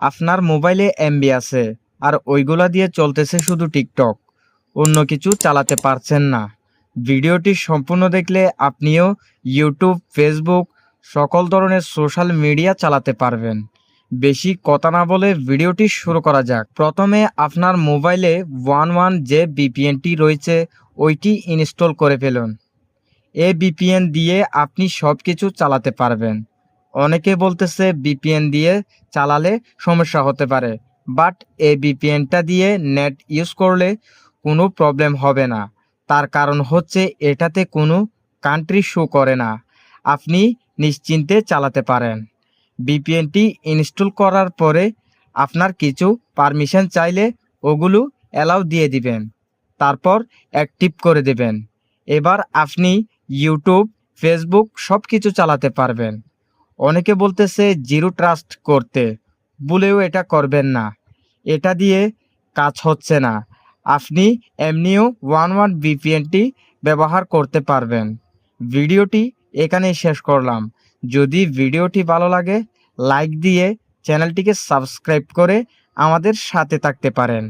আপনার মোবাইলে এমবি আছে আর ওইগুলা দিয়ে চলতেছে শুধু টিকটক, অন্য কিছু চালাতে পারছেন না। ভিডিওটি সম্পূর্ণ দেখলে আপনিও ইউটিউব, ফেসবুক সকল ধরনের সোশ্যাল মিডিয়া চালাতে পারবেন। বেশি কথা না বলে ভিডিওটি শুরু করা যাক। প্রথমে আপনার মোবাইলে 11 যে ভিপিএনটি রয়েছে ওইটি ইনস্টল করে ফেলুন। এই ভিপিএন দিয়ে আপনি সব কিছু চালাতে পারবেন। অনেকে বলতেছে ভিপিএন দিয়ে চালালে সমস্যা হতে পারে, বাট এই ভিপিএনটা দিয়ে নেট ইউজ করলে কোনো প্রবলেম হবে না। তার কারণ হচ্ছে এটাতে কোনো কান্ট্রি শো করে না, আপনি নিশ্চিন্তে চালাতে পারেন। ভিপিএনটি ইনস্টল করার পরে আপনার কিছু পারমিশন চাইলে ওগুলো অ্যালাউ দিয়ে দিবেন, তারপর অ্যাক্টিভ করে দেবেন। এবার আপনি ইউটিউব, ফেসবুক সব কিছু চালাতে পারবেন। অনেকে বলতেছে জিরো ট্রাস্ট করতে, ভুলেও এটা করবেন না, এটা দিয়ে কাজ হচ্ছে না। আপনি এমনিও 11 ভিপিএনটি ব্যবহার করতে পারবেন। ভিডিওটি এখানেই শেষ করলাম। যদি ভিডিওটি ভালো লাগে লাইক দিয়ে চ্যানেলটিকে সাবস্ক্রাইব করে আমাদের সাথে থাকতে পারেন।